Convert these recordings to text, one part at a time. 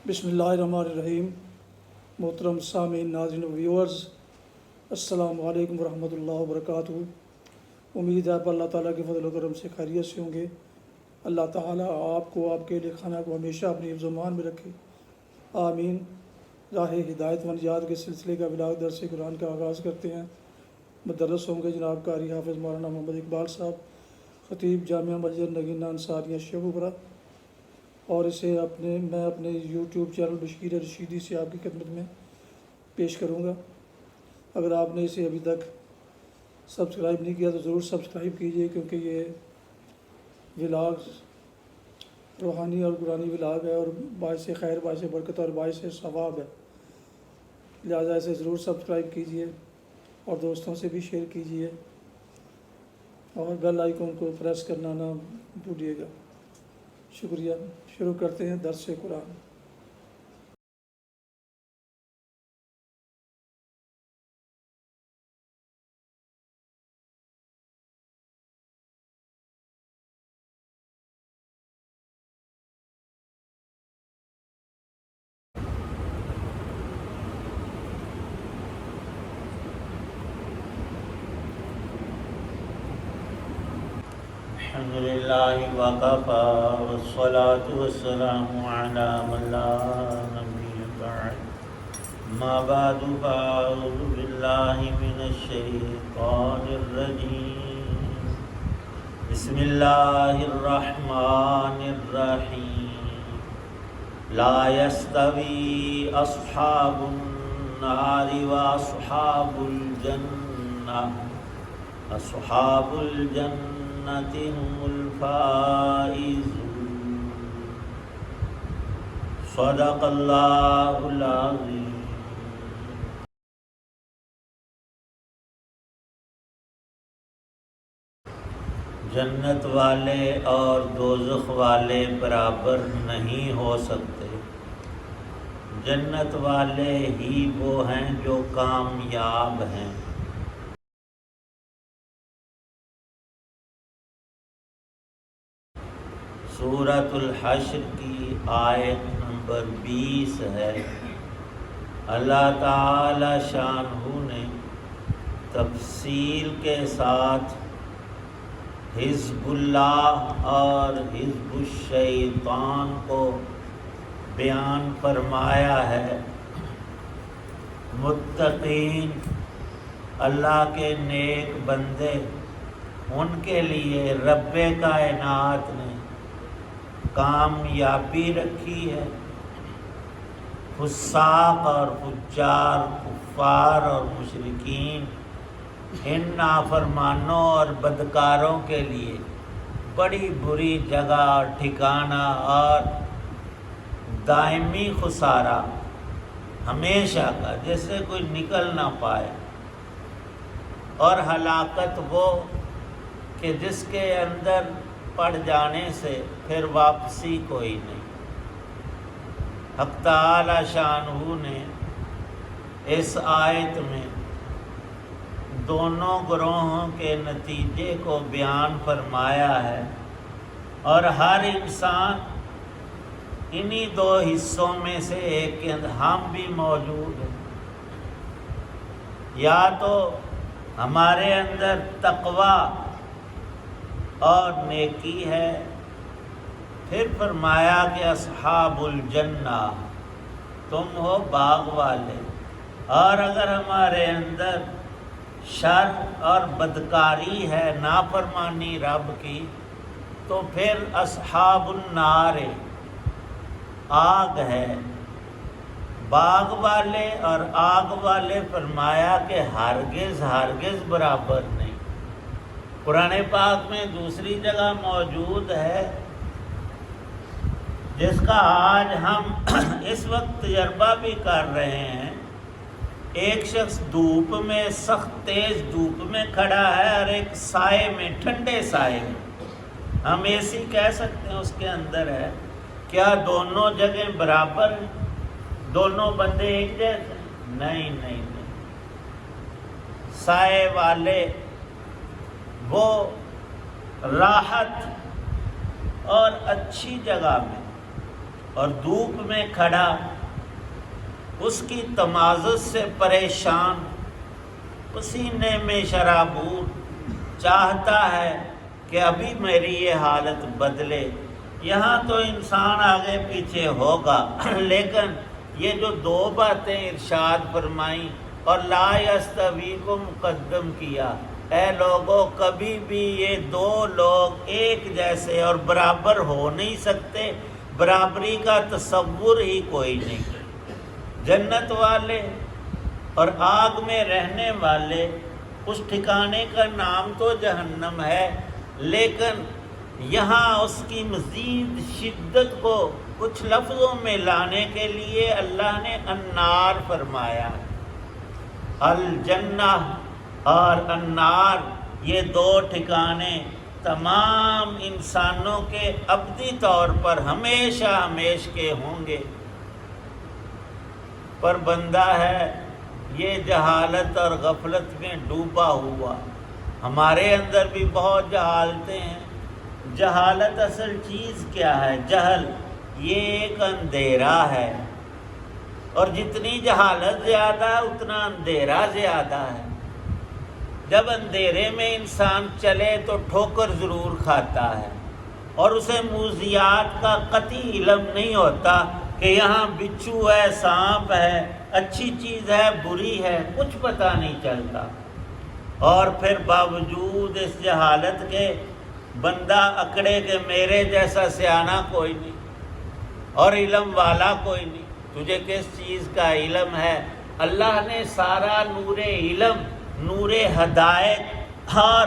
بسم اللہ الرحمن الرحیم۔ محترم سامعین، ناظرین و ویورز، السلام علیکم ورحمۃ اللہ وبرکاتہ۔ امید ہے آپ اللہ تعالیٰ کے فضل و کرم سے خیریت سے ہوں گے۔ اللہ تعالیٰ آپ کو، آپ کے خانہ کو ہمیشہ اپنی حفظ و امان میں رکھے، آمین۔ راہ ہدایت و نجات کے سلسلے کا بلاغ درس قرآن کا آغاز کرتے ہیں۔ مدرس ہوں گے جناب قاری حافظ مولانا محمد اقبال صاحب، خطیب جامعہ مسجد نگینہ انصاریہ شیخوپورہ، اور اسے میں اپنے یوٹیوب چینل بشیر رشیدی سے آپ کی خدمت میں پیش کروں گا۔ اگر آپ نے اسے ابھی تک سبسکرائب نہیں کیا تو ضرور سبسکرائب کیجئے، کیونکہ یہ ولاگ روحانی اور قرآنی ولاگ ہے اور باعث خیر، باعث برکت اور باعث ثواب ہے، لہٰذا اسے ضرور سبسکرائب کیجئے اور دوستوں سے بھی شیئر کیجئے اور بیل آئیکن کو پریس کرنا نہ بھولیے گا۔ شکریہ۔ شروع کرتے ہیں درس قرآن۔ الحمد لله وكفى والصلاة والسلام على من لا نبي بعد، ما بعد فأعوذ بالله من الشيطان الرجيم، بسم الله الرحمن الرحيم، لا يستوي أصحاب النار وأصحاب الجنة، أصحاب الجنة هم الفائزون، صدق اللہ العظیم۔ جنت والے اور دوزخ والے برابر نہیں ہو سکتے۔ جنت والے ہی وہ ہیں جو کامیاب ہیں۔ سورۃ الحشر کی آیت نمبر 20 ہے۔ اللہ تعالی شانہ نے تفصیل کے ساتھ حزب اللہ اور حزب الشیطان کو بیان فرمایا ہے۔ متقین، اللہ کے نیک بندے، ان کے لیے رب کائنات نے کامیابی رکھی ہے۔ فساق اور فجار، کفار اور مشرکین، ان نافرمانوں اور بدکاروں کے لیے بڑی بری جگہ اور ٹھکانہ اور دائمی خسارہ ہمیشہ کا، جس سے کوئی نکل نہ پائے، اور ہلاکت وہ کہ جس کے اندر پڑ جانے سے پھر واپسی کوئی نہیں۔ حق تعالی شانہ نے اس آیت میں دونوں گروہوں کے نتیجے کو بیان فرمایا ہے، اور ہر انسان انہی دو حصوں میں سے ایک کے اندر ہم بھی موجود ہیں۔ یا تو ہمارے اندر تقویٰ اور نیکی ہے، پھر فرمایا کہ اصحاب الجنہ، تم ہو باغ والے، اور اگر ہمارے اندر شر اور بدکاری ہے، نافرمانی رب کی، تو پھر اصحاب النار، آگ ہے۔ باغ والے اور آگ والے فرمایا کہ ہرگز ہرگز برابر نہیں۔ قرآن پاک میں دوسری جگہ موجود ہے، جس کا آج ہم اس وقت تجربہ بھی کر رہے ہیں۔ ایک شخص دھوپ میں، سخت تیز دھوپ میں کھڑا ہے، اور ایک سائے میں، ٹھنڈے سائے میں، ہم اے سی کہہ سکتے ہیں، اس کے اندر ہے۔ کیا دونوں جگہیں برابر ہیں؟ دونوں بندے ایک جیسے؟ نہیں نہیں نہیں۔ سائے والے وہ راحت اور اچھی جگہ میں، اور دھوپ میں کھڑا، اس کی تمازت سے پریشان، پسینے میں شرابور، چاہتا ہے کہ ابھی میری یہ حالت بدلے۔ یہاں تو انسان آگے پیچھے ہوگا، لیکن یہ جو دو باتیں ارشاد فرمائیں اور لا یستوی کو مقدم کیا، اے لوگوں کبھی بھی یہ دو لوگ ایک جیسے اور برابر ہو نہیں سکتے، برابری کا تصور ہی کوئی نہیں۔ جنت والے اور آگ میں رہنے والے، اس ٹھکانے کا نام تو جہنم ہے، لیکن یہاں اس کی مزید شدت کو کچھ لفظوں میں لانے کے لیے اللہ نے النار فرمایا۔ الجنہ اور النار، یہ دو ٹھکانے تمام انسانوں کے ابدی طور پر ہمیشہ ہمیش کے ہوں گے، پر بندہ ہے یہ جہالت اور غفلت میں ڈوبا ہوا۔ ہمارے اندر بھی بہت جہالتیں ہیں۔ جہالت اصل چیز کیا ہے؟ جہل یہ ایک اندھیرا ہے، اور جتنی جہالت زیادہ ہے اتنا اندھیرا زیادہ ہے۔ جب اندھیرے میں انسان چلے تو ٹھوکر ضرور کھاتا ہے، اور اسے موذیات کا قطعی علم نہیں ہوتا کہ یہاں بچھو ہے، سانپ ہے، اچھی چیز ہے، بری ہے، کچھ پتہ نہیں چلتا۔ اور پھر باوجود اس جہالت کے بندہ اکڑے کہ میرے جیسا سیانا کوئی نہیں اور علم والا کوئی نہیں۔ تجھے کس چیز کا علم ہے؟ اللہ نے سارا نور علم، نور ہدایت اور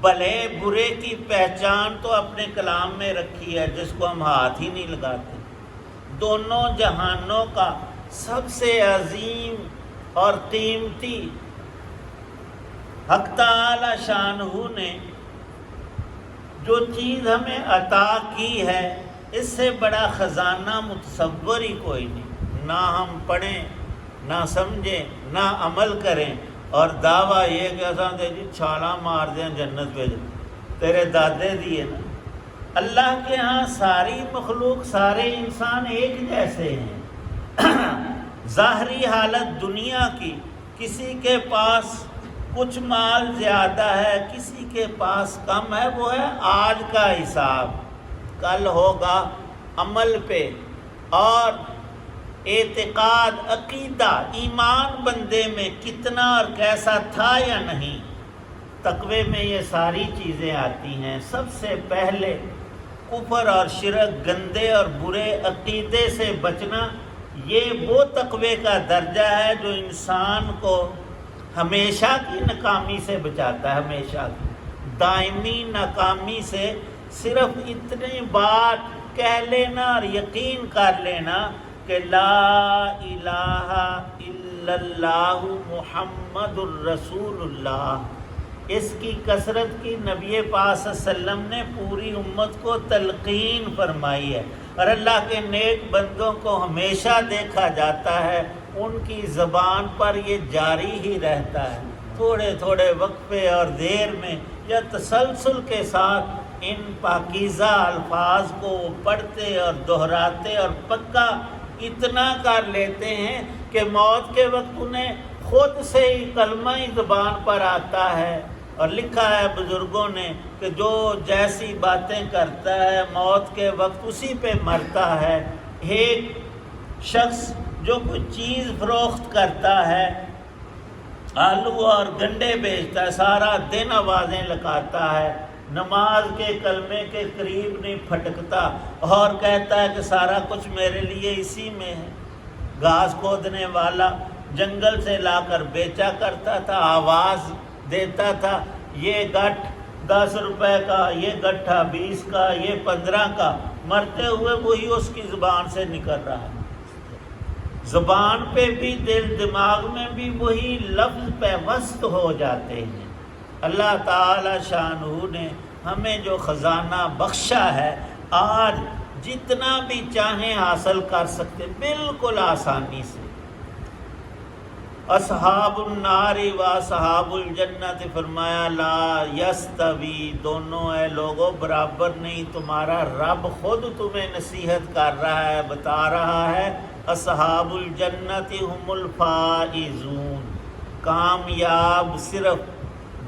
بھلے برے کی پہچان تو اپنے کلام میں رکھی ہے، جس کو ہم ہاتھ ہی نہیں لگاتے۔ دونوں جہانوں کا سب سے عظیم اور قیمتی حق تعالی شانہ نے جو چیز ہمیں عطا کی ہے، اس سے بڑا خزانہ متصور ہی کوئی نہیں۔ نہ ہم پڑھیں، نہ سمجھیں، نہ عمل کریں، اور دعویٰ یہ کہ اساں تے جی چھالاں مار دیں جنت میں، تیرے دادے دیے نا۔ اللہ کے ہاں ساری مخلوق، سارے انسان ایک جیسے ہیں۔ ظاہری حالت دنیا کی، کسی کے پاس کچھ مال زیادہ ہے، کسی کے پاس کم ہے، وہ ہے آج کا حساب، کل ہوگا عمل پہ۔ اور اعتقاد، عقیدہ، ایمان بندے میں کتنا اور کیسا تھا یا نہیں، تقوی میں یہ ساری چیزیں آتی ہیں۔ سب سے پہلے کفر اور شرک، گندے اور برے عقیدے سے بچنا، یہ وہ تقوی کا درجہ ہے جو انسان کو ہمیشہ کی ناکامی سے بچاتا ہے، ہمیشہ کی دائمی ناکامی سے۔ صرف اتنی بات کہہ لینا اور یقین کر لینا کہ لا الہ الا اللہ محمد الرسول اللہ، اس کی کثرت کی نبی پاک صلی اللہ علیہ وسلم نے پوری امت کو تلقین فرمائی ہے، اور اللہ کے نیک بندوں کو ہمیشہ دیکھا جاتا ہے ان کی زبان پر یہ جاری ہی رہتا ہے، تھوڑے تھوڑے وقفے اور دیر میں یا تسلسل کے ساتھ ان پاکیزہ الفاظ کو پڑھتے اور دہراتے اور پکا اتنا کر لیتے ہیں کہ موت کے وقت انہیں خود سے ہی کلمہ ہی زبان پر آتا ہے۔ اور لکھا ہے بزرگوں نے کہ جو جیسی باتیں کرتا ہے موت کے وقت اسی پہ مرتا ہے۔ ایک شخص جو کوئی چیز فروخت کرتا ہے، آلو اور گنڈے بیچتا ہے، سارا دن آوازیں لگاتا ہے، نماز کے کلمے کے قریب نہیں پھٹکتا، اور کہتا ہے کہ سارا کچھ میرے لیے اسی میں ہے۔ گھاس کھودنے والا جنگل سے لا کر بیچا کرتا تھا، آواز دیتا تھا، یہ گٹھ 10 روپے کا، یہ گٹھا 20 کا، یہ 15 کا، مرتے ہوئے وہی اس کی زبان سے نکل رہا ہے۔ زبان پہ بھی، دل دماغ میں بھی وہی لفظ پیوست ہو جاتے ہیں۔ اللہ تعالی شانہ نے ہمیں جو خزانہ بخشا ہے، آج جتنا بھی چاہیں حاصل کر سکتے بالکل آسانی سے۔ اصحاب الناری و اصحاب الجنت، فرمایا لا یستوی، دونوں اے لوگوں برابر نہیں، تمہارا رب خود تمہیں نصیحت کر رہا ہے، بتا رہا ہے اصحاب الجنت ہم الفائزون، کامیاب صرف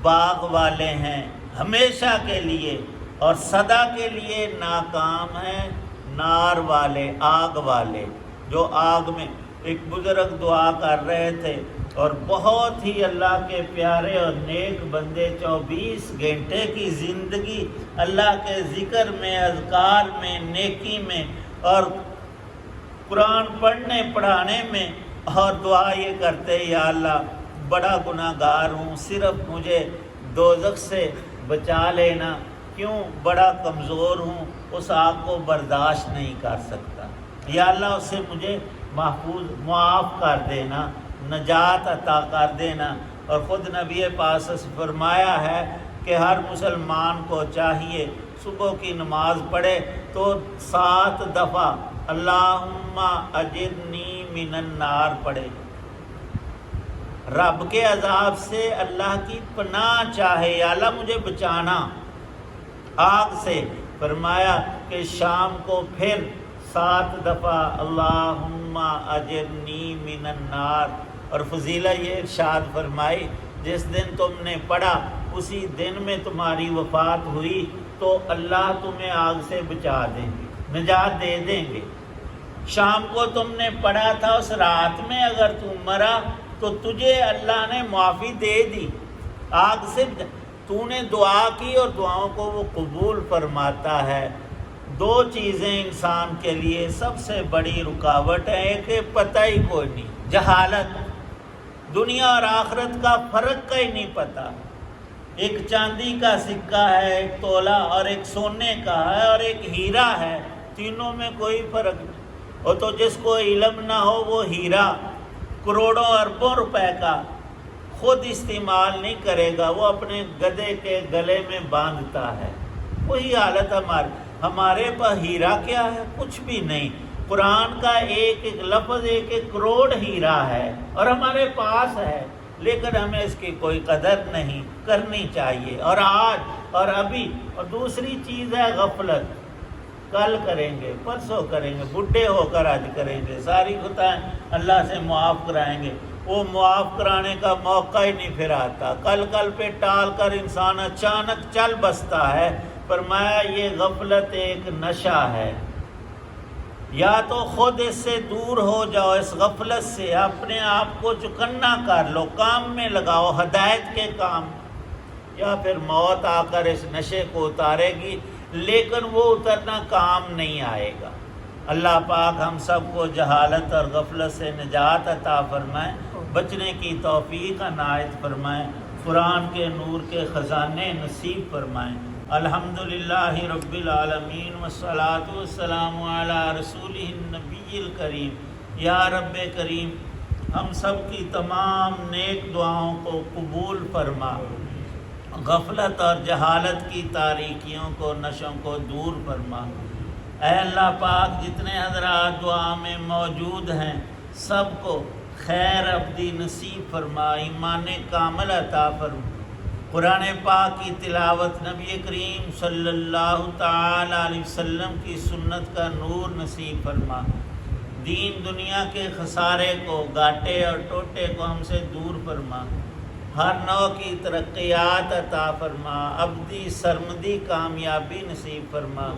باغ والے ہیں ہمیشہ کے لیے، اور سدا کے لیے ناکام ہیں نار والے، آگ والے، جو آگ میں۔ ایک بزرگ دعا کر رہے تھے اور بہت ہی اللہ کے پیارے اور نیک بندے 24 گھنٹے کی زندگی اللہ کے ذکر میں، اذکار میں، نیکی میں اور قرآن پڑھنے پڑھانے میں، اور دعا یہ کرتے یا اللہ بڑا گناہ گار ہوں، صرف مجھے دوزخ سے بچا لینا، کیوں بڑا کمزور ہوں، اس آگ کو برداشت نہیں کر سکتا، یا اللہ اس سے مجھے محفوظ معاف کر دینا، نجات عطا کر دینا۔ اور خود نبی پاک سے فرمایا ہے کہ ہر مسلمان کو چاہیے صبح کی نماز پڑھے تو 7 دفعہ اللہم اجرنی من النار پڑھے، رب کے عذاب سے اللہ کی پناہ چاہے، یا اللہ مجھے بچانا آگ سے۔ فرمایا کہ شام کو پھر 7 دفعہ اللہم اجرنی من النار، اور فضیلہ یہ ارشاد فرمائی جس دن تم نے پڑھا اسی دن میں تمہاری وفات ہوئی تو اللہ تمہیں آگ سے بچا دیں گے، نجات دے دیں گے۔ شام کو تم نے پڑھا تھا، اس رات میں اگر تم مرا تو تجھے اللہ نے معافی دے دی آگ سے، تو نے دعا کی اور دعاؤں کو وہ قبول فرماتا ہے۔ 2 چیزیں انسان کے لیے سب سے بڑی رکاوٹ ہے، ایک ہے پتہ ہی کوئی نہیں، جہالت، دنیا اور آخرت کا فرق کا ہی نہیں پتہ۔ ایک چاندی کا سکہ ہے، ایک تولہ، اور ایک سونے کا ہے، اور ایک ہیرا ہے، تینوں میں کوئی فرق نہیں۔ اور تو جس کو علم نہ ہو وہ ہیرا کروڑوں اربوں روپے کا خود استعمال نہیں کرے گا، وہ اپنے گدھے کے گلے میں باندھتا ہے۔ وہی حالت ہمارے پاس ہیرا کیا ہے؟ کچھ بھی نہیں۔ قرآن کا ایک ایک لفظ 1 کروڑ ہیرا ہے اور ہمارے پاس ہے، لیکن ہمیں اس کی کوئی قدر نہیں کرنی چاہیے، اور آج اور ابھی۔ اور دوسری چیز ہے غفلت، کل کریں گے، پرسوں کریں گے، بڈھے ہو کر آج کریں گے، ساری خطائیں اللہ سے معاف کرائیں گے، وہ معاف کرانے کا موقع ہی نہیں پھر آتا، کل پہ ٹال کر انسان اچانک چل بستا ہے۔ فرمایا یہ غفلت ایک نشہ ہے، یا تو خود اس سے دور ہو جاؤ، اس غفلت سے اپنے آپ کو چکنا کر لو، کام میں لگاؤ، ہدایت کے کام، یا پھر موت آ کر اس نشے کو اتارے گی، لیکن وہ اترنا کام نہیں آئے گا۔ اللہ پاک ہم سب کو جہالت اور غفلت سے نجات عطا فرمائے، بچنے کی توفیق عنایت فرمائے، قرآن کے نور کے خزانے نصیب فرمائیں۔ الحمدللہ رب العالمین والصلاة والسلام علی رسولہ النبی الکریم۔ یا رب کریم ہم سب کی تمام نیک دعاؤں کو قبول فرما، غفلت اور جہالت کی تاریکیوں کو، نشوں کو دور فرما۔ اے اللہ پاک جتنے حضرات دعا میں موجود ہیں سب کو خیر ابدی نصیب فرما، ایمان کامل عطا فرما، قرآن پاک کی تلاوت، نبی کریم صلی اللہ تعالی علیہ وسلم کی سنت کا نور نصیب فرما، دین دنیا کے خسارے کو، گھاٹے اور ٹوٹے کو ہم سے دور فرما، ہر نوع کی ترقیات عطا فرما، ابدی سرمدی کامیابی نصیب فرما،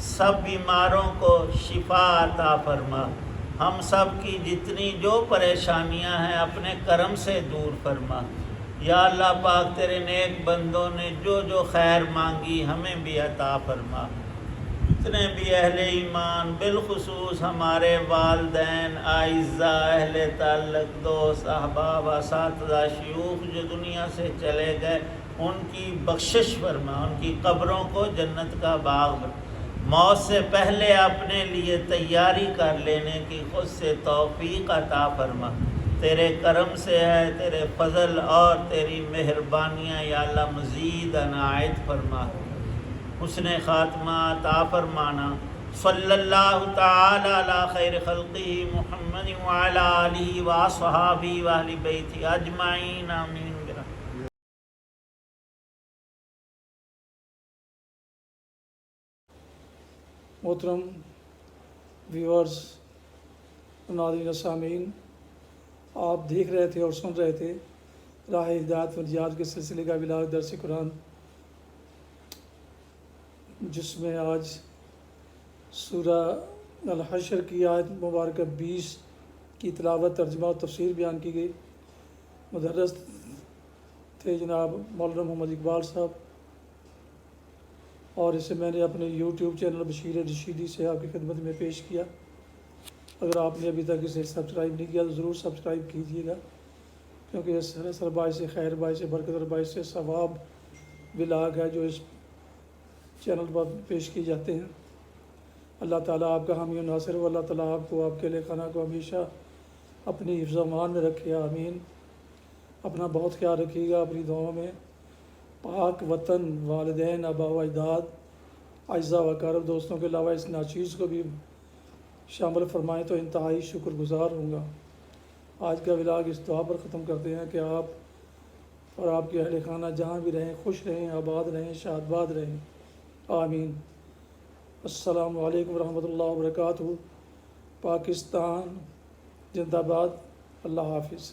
سب بیماروں کو شفا عطا فرما، ہم سب کی جتنی جو پریشانیاں ہیں اپنے کرم سے دور فرما۔ یا اللہ پاک تیرے نیک بندوں نے جو جو خیر مانگی ہمیں بھی عطا فرما، جتنے بھی اہل ایمان بالخصوص ہمارے والدین، اعزاء، اہل تعلق، دوست، احباب، اساتذہ، شیوخ جو دنیا سے چلے گئے ان کی بخشش فرما، ان کی قبروں کو جنت کا باغ بنا، موت سے پہلے اپنے لیے تیاری کر لینے کی خود سے توفیق عطا فرما۔ تیرے کرم سے ہے، تیرے فضل اور تیری مہربانیاں یا اللہ مزید عنایت فرما، حسن خاتمہ عطا فرمانا۔ صلی اللہ تعالی علی خیر خلقہ محمد وعلی آلہ واصحابہ واہل بیتہ اجمعین آمین برحمتہ۔ محترم ویورز، ناظرین سامعین، آپ دیکھ رہے تھے اور سن رہے تھے راہ ہدایت و نجات کے سلسلے کا ولاغ درس قرآن، جس میں آج سورہ الحشر کی آیت مبارکہ 20 کی تلاوت، ترجمہ اور تفسیر بیان کی گئی۔ مدرس تھے جناب مولانا محمد اقبال صاحب، اور اسے میں نے اپنے یوٹیوب چینل بشیر رشیدی سے آپ کی خدمت میں پیش کیا۔ اگر آپ نے ابھی تک اسے سبسکرائب نہیں کیا تو ضرور سبسکرائب کیجیے گا، کیونکہ یہ سراسر باعث خیر، باعث برکت اور باعث ثواب ولاغ ہے جو اس چینل پر پیش کی جاتے ہیں۔ اللہ تعالیٰ آپ کا حامی و ناصر ہو، اللہ تعالیٰ آپ کو، آپ کے اہل خانہ کو ہمیشہ اپنی حفظ و امان میں رکھے، آمین۔ اپنا بہت خیال رکھیے گا اپنی دعاؤں میں۔ پاک وطن، والدین، آباء و اجداد، اعزاء و اقارب، دوستوں کے علاوہ اس ناچیز کو بھی شامل فرمائیں تو انتہائی شکر گزار ہوں گا۔ آج کا ولاگ اس دعا پر ختم کرتے ہیں کہ آپ اور آپ کے اہل خانہ جہاں بھی رہیں خوش رہیں، آباد رہیں، شاد باد رہیں، آمین۔ السلام علیکم ورحمۃ اللہ وبرکاتہ۔ پاکستان زندہ باد۔ اللہ حافظ۔